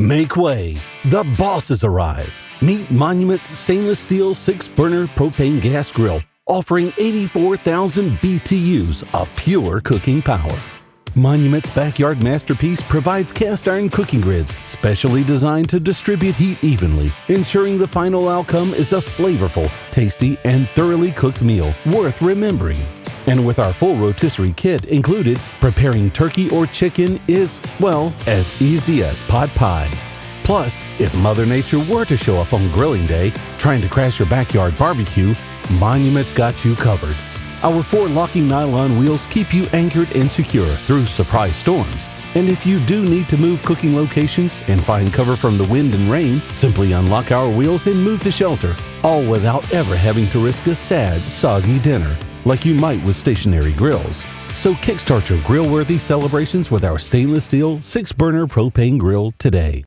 Make way! The boss has arrived! Meet Monument's stainless steel 6-burner propane gas grill, offering 84,000 BTUs of pure cooking power. Monument's backyard masterpiece provides cast iron cooking grids specially designed to distribute heat evenly, ensuring the final outcome is a flavorful, tasty, and thoroughly cooked meal worth remembering. And with our full rotisserie kit included, preparing turkey or chicken is, well, as easy as pot pie. Plus, if Mother Nature were to show up on grilling day, trying to crash your backyard barbecue, Monument's got you covered. Our 4 locking nylon wheels keep you anchored and secure through surprise storms. And if you do need to move cooking locations and find cover from the wind and rain, simply unlock our wheels and move to shelter, all without ever having to risk a sad, soggy dinner, like you might with stationary grills. So kickstart your grill-worthy celebrations with our stainless steel 6-burner propane grill today.